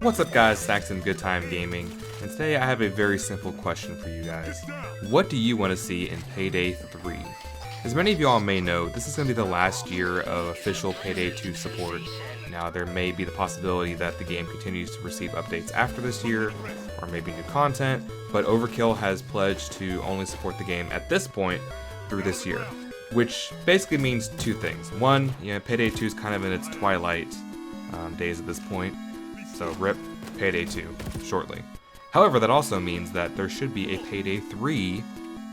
What's up guys, it's Axiom Good Time Gaming, and today I have a very simple question for you guys. What do you want to see in Payday 3? As many of you all may know, this is going to be the last year of official Payday 2 support. Now there may be the possibility that the game continues to receive updates after this year, or maybe new content, but Overkill has pledged to only support the game at this point through this year. Which basically means two things. One, Payday 2 is kind of in its twilight days at this point. So RIP Payday 2 shortly. However, that also means that there should be a Payday 3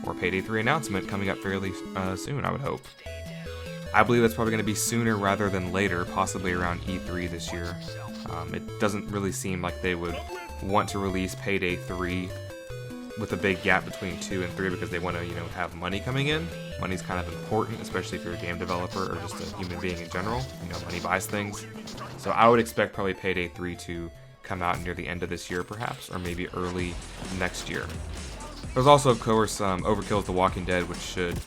or Payday 3 announcement coming up fairly soon, I would hope. I believe that's probably going to be sooner rather than later, possibly around E3 this year. It doesn't really seem like they would want to release Payday 3 with a big gap between 2 and 3 because they want to, have money coming in. Money's kind of important, especially if you're a game developer or just a human being in general. Money buys things. So I would expect probably Payday 3 to come out near the end of this year perhaps, or maybe early next year. There's also, of course, Overkill's The Walking Dead, which should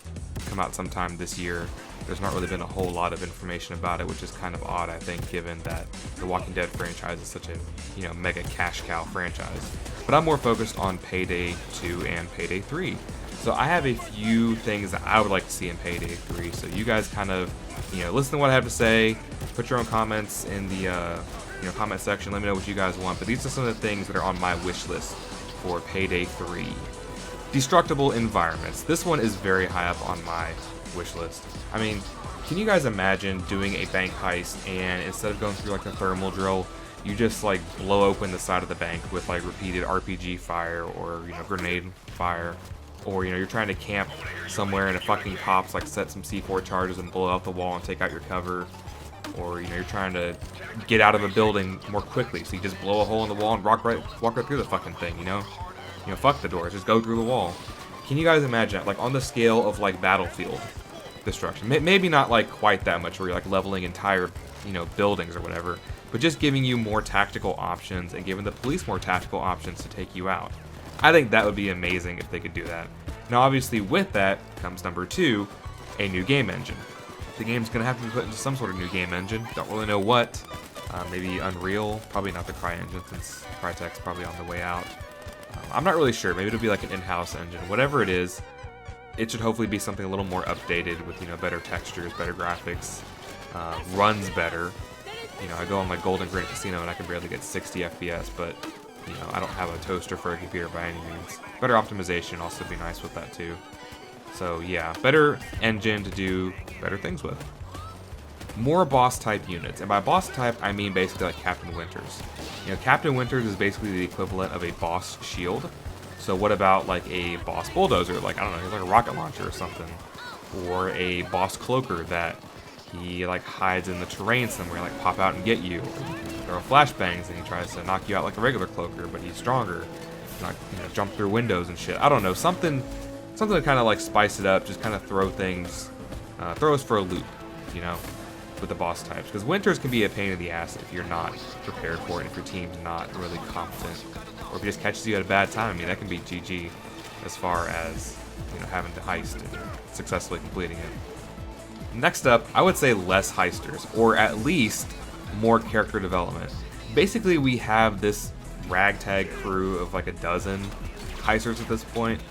come out sometime this year. There's not really been a whole lot of information about it, which is kind of odd, I think, given that the Walking Dead franchise is such a, mega cash cow franchise. But I'm more focused on Payday 2 and Payday 3. So I have a few things that I would like to see in Payday 3. So you guys kind of, listen to what I have to say. Put your own comments in the, comment section. Let me know what you guys want. But these are some of the things that are on my wish list for Payday 3. Destructible environments. This one is very high up on my wish list. I mean, can you guys imagine doing a bank heist and instead of going through like a thermal drill, you just like blow open the side of the bank with like repeated RPG fire or grenade fire, or you're trying to camp somewhere and it fucking pops, like set some C4 charges and blow out the wall and take out your cover, or you're trying to get out of a building more quickly, so you just blow a hole in the wall and walk right through the fucking thing, fuck the doors, just go through the wall. Can you guys imagine that, like on the scale of like Battlefield destruction? Maybe not like quite that much where you're like leveling entire buildings or whatever, but just giving you more tactical options and giving the police more tactical options to take you out. I think that would be amazing if they could do that. Now obviously with that comes number 2, a new game engine. The game's gonna have to be put into some sort of new game engine. Don't really know what. Maybe Unreal, probably not the Cry engine since Crytek's probably on the way out. I'm not really sure. Maybe it'll be like an in-house engine. Whatever it is, it should hopefully be something a little more updated with better textures, better graphics, runs better. I go on my Golden Grid Casino and I can barely get 60 FPS, but I don't have a toaster for a computer by any means. Better optimization also be nice with that too. So yeah, better engine to do better things with. More boss type units, and by boss type I mean basically like Captain Winters. Captain Winters is basically the equivalent of a boss shield. So what about like a boss bulldozer, like I don't know, he's like a rocket launcher or something, or a boss cloaker that he like hides in the terrain somewhere, like pop out and get you. Or throw flashbangs and he tries to knock you out like a regular cloaker, but he's stronger. Not jump through windows and shit. I don't know, something to kind of like spice it up, just kind of throw us for a loop, with the boss types. Because Winters can be a pain in the ass if you're not prepared for it, if your team's not really competent, or if it just catches you at a bad time. I mean, that can be GG as far as having to heist and successfully completing it. Next up, I would say less heisters, or at least more character development. Basically, we have this ragtag crew of like a dozen heisters at this point,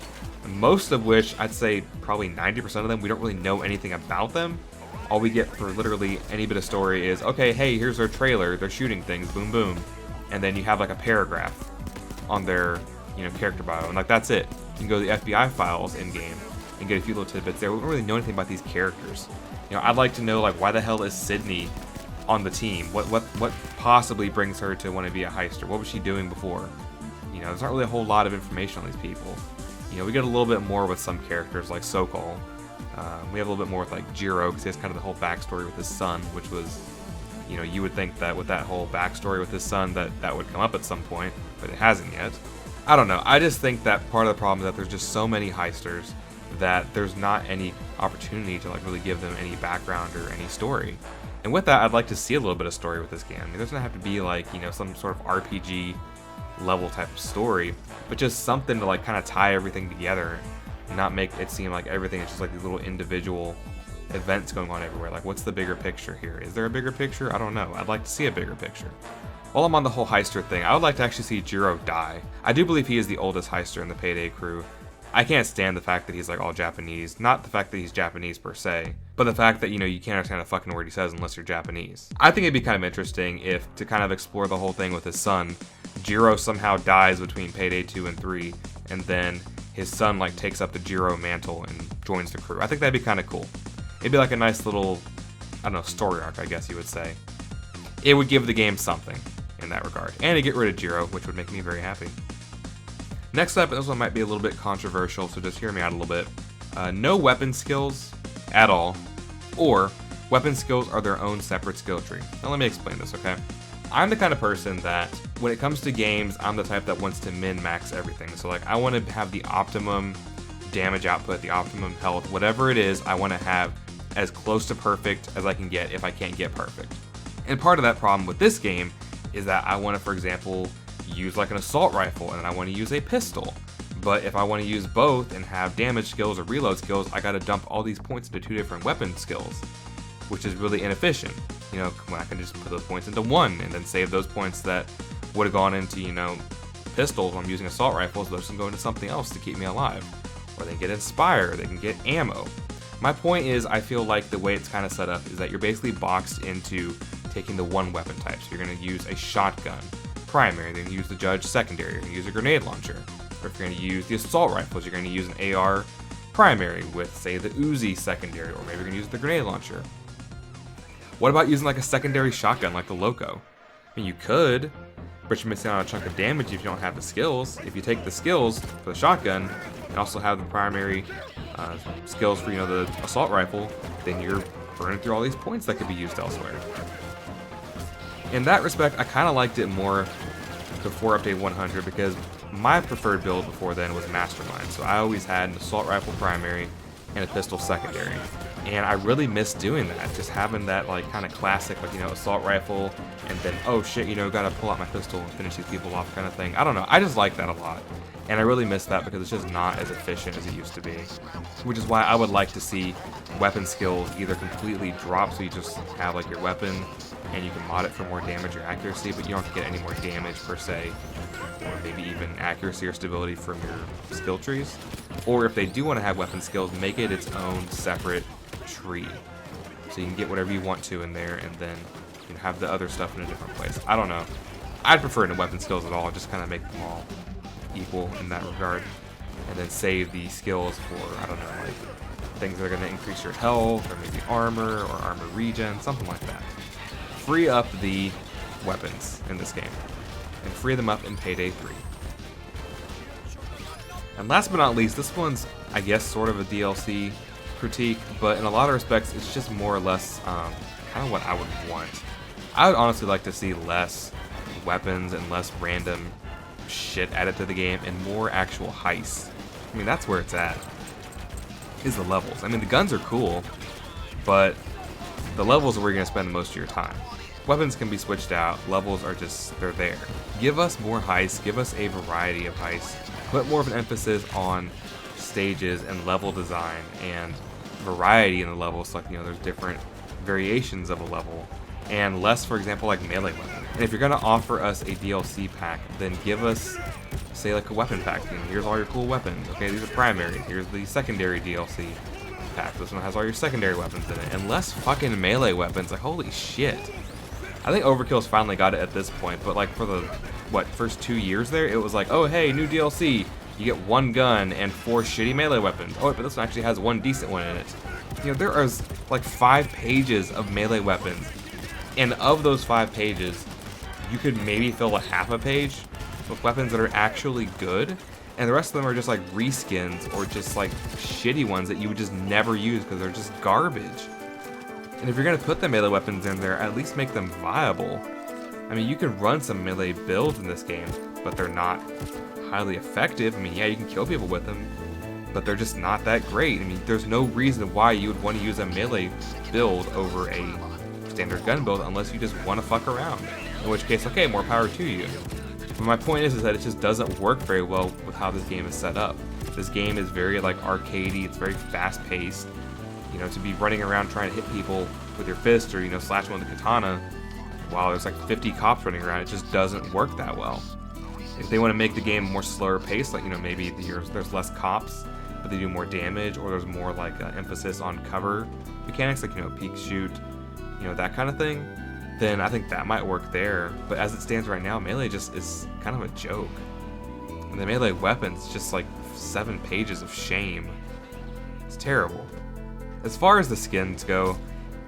most of which I'd say probably 90% of them we don't really know anything about them. All we get for literally any bit of story is, okay, hey, here's their trailer, they're shooting things, boom boom, and then you have like a paragraph on their character bio, and like that's it. You can go to the FBI files in game and get a few little tidbits there. We don't really know anything about these characters. I'd like to know like why the hell is Sydney on the team? What possibly brings her to want to be a heister? What was she doing before? There's not really a whole lot of information on these people. We get a little bit more with some characters like Sokol. We have a little bit more with like Jiro, because he has kind of the whole backstory with his son, which was, you would think that with that whole backstory with his son that would come up at some point, but it hasn't yet. I don't know. I just think that part of the problem is that there's just so many heisters that there's not any opportunity to like really give them any background or any story. And with that, I'd like to see a little bit of story with this game. I mean, it doesn't have to be like, some sort of RPG level type of story, but just something to like kind of tie everything together and not make it seem like everything is just like these little individual events going on everywhere. Like, what's the bigger picture here? Is there a bigger picture? I don't know. I'd like to see a bigger picture. While I'm on the whole heister thing, I would like to actually see Jiro die. I do believe he is the oldest heister in the Payday crew. I can't stand the fact that he's like all Japanese. Not the fact that he's Japanese per se, but the fact that, you know, you can't understand a fucking word he says unless you're Japanese. I think it'd be kind of interesting if, to kind of explore the whole thing with his son, Jiro somehow dies between Payday 2 and 3, and then his son like takes up the Jiro mantle and joins the crew. I think that'd be kind of cool. It'd be like a nice little, I don't know, story arc, I guess you would say. It would give the game something in that regard. And to get rid of Jiro, which would make me very happy. Next up, and this one might be a little bit controversial, so just hear me out a little bit. No weapon skills at all, or weapon skills are their own separate skill tree. Now let me explain this, okay? I'm the kind of person that, when it comes to games, I'm the type that wants to min-max everything. So like, I want to have the optimum damage output, the optimum health, whatever it is, I want to have as close to perfect as I can get if I can't get perfect. And part of that problem with this game is that I want to, for example, use like an assault rifle and I want to use a pistol. But if I want to use both and have damage skills or reload skills, I got to dump all these points into 2 different weapon skills, which is really inefficient. You know, when I can just put those points into one and then save those points that would have gone into, you know, pistols when I'm using assault rifles, those can go into something else to keep me alive. Or they can get inspire, they can get ammo. My point is, I feel like the way it's kind of set up is that you're basically boxed into taking the one weapon type. So you're going to use a shotgun primary, then use the judge secondary, you're going to use a grenade launcher. Or if you're going to use the assault rifles, you're going to use an AR primary with, say, the Uzi secondary, or maybe you're going to use the grenade launcher. What about using like a secondary shotgun like the Loco? I mean, you could, but you're missing out on a chunk of damage if you don't have the skills. If you take the skills for the shotgun and also have the primary skills for, you know, the assault rifle, then you're burning through all these points that could be used elsewhere. In that respect, I kind of liked it more before update 100 because my preferred build before then was Mastermind. So I always had an assault rifle primary and a pistol secondary. And I really miss doing that, just having that like kind of classic, like, you know, assault rifle and then, oh shit, you know, gotta pull out my pistol and finish these people off kind of thing. I don't know, I just like that a lot. And I really miss that because it's just not as efficient as it used to be. Which is why I would like to see weapon skills either completely drop so you just have like your weapon and you can mod it for more damage or accuracy, but you don't get any more damage per se, or maybe even accuracy or stability from your skill trees. Or if they do want to have weapon skills, make it its own separate tree, so you can get whatever you want to in there, and then you can have the other stuff in a different place. I don't know. I'd prefer no weapon skills at all. Just kind of make them all equal in that regard, and then save the skills for, I don't know, like things that are going to increase your health, or maybe armor or armor regen, something like that. Free up the weapons in this game, and free them up in Payday 3. And last but not least, this one's, I guess, sort of a DLC critique, but in a lot of respects, it's just more or less kind of what I would want. I would honestly like to see less weapons and less random shit added to the game and more actual heists. I mean, that's where it's at, is the levels. I mean, the guns are cool, but the levels are where you're going to spend most of your time. Weapons can be switched out, levels are just, they're there. Give us more heists, give us a variety of heists, put more of an emphasis on stages and level design and variety in the levels, like, you know, there's different variations of a level, and less, for example, like melee weapons. And if you're going to offer us a DLC pack, then give us, say, like a weapon pack. You know, here's all your cool weapons. Okay, these are primary. Here's the secondary DLC pack. This one has all your secondary weapons in it, and less fucking melee weapons. Like, holy shit. I think Overkill's finally got it at this point, but like for the, first 2 years there, it was like, oh hey, new DLC, you get 1 gun and 4 shitty melee weapons. Oh, but this one actually has 1 decent one in it. You know, there are like 5 pages of melee weapons, and of those 5 pages, you could maybe fill a half a page with weapons that are actually good, and the rest of them are just like reskins or just like shitty ones that you would just never use because they're just garbage. And if you're going to put the melee weapons in there, at least make them viable. I mean, you can run some melee builds in this game, but they're not highly effective. I mean, yeah, you can kill people with them, but they're just not that great. I mean, there's no reason why you would want to use a melee build over a standard gun build unless you just want to fuck around. In which case, okay, more power to you. But my point is that it just doesn't work very well with how this game is set up. This game is very like arcadey, it's very fast paced. You know, to be running around trying to hit people with your fist or, you know, slash them with a katana, wow, there's like 50 cops running around. It just doesn't work that well. If they want to make the game more slower paced, like, you know, maybe there's less cops, but they do more damage, or there's more like emphasis on cover mechanics, like, you know, peek shoot, you know, that kind of thing, then I think that might work there. But as it stands right now, melee just is kind of a joke. And the melee weapons, just like 7 pages of shame. It's terrible. As far as the skins go,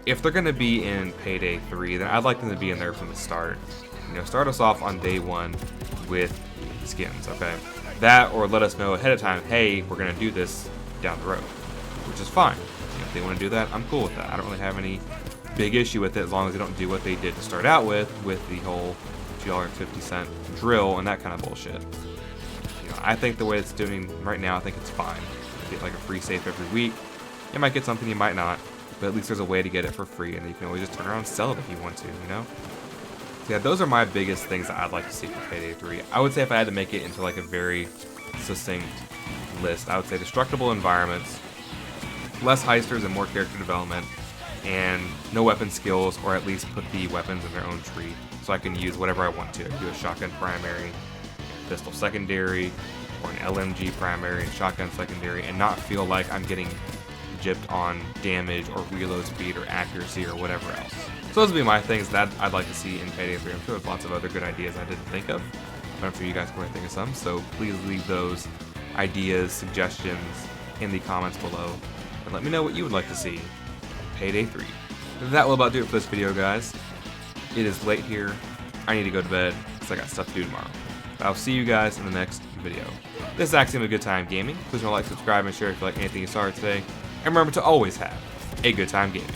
if they're going to be in Payday 3, then I'd like them to be in there from the start. You know, start us off on day 1 with skins, okay? That, or let us know ahead of time, hey, we're going to do this down the road, which is fine. You know, if they want to do that, I'm cool with that. I don't really have any big issue with it as long as they don't do what they did to start out with the whole $2.50 drill and that kind of bullshit. You know, I think the way it's doing right now, I think it's fine. You get like a free safe every week. You might get something, you might not, but at least there's a way to get it for free, and you can always just turn around and sell it if you want to, you know? So yeah, those are my biggest things that I'd like to see for Payday 3. I would say if I had to make it into like a very succinct list, I would say destructible environments, less heisters and more character development, and no weapon skills, or at least put the weapons in their own tree so I can use whatever I want to. I can do a shotgun primary, pistol secondary, or an LMG primary and shotgun secondary, and not feel like I'm getting gypped on damage or reload speed or accuracy or whatever else. So those would be my things that I'd like to see in Payday 3. I'm sure there's lots of other good ideas I didn't think of, but I'm sure you guys can think of some, so please leave those ideas, suggestions in the comments below, and let me know what you would like to see in Payday 3. That will about do it for this video, guys. It is late here. I need to go to bed because I got stuff to do tomorrow. But I'll see you guys in the next video. This is Axiom of Good Time Gaming. Please don't like, subscribe, and share if you like anything you saw today. And remember to always have a good time gaming.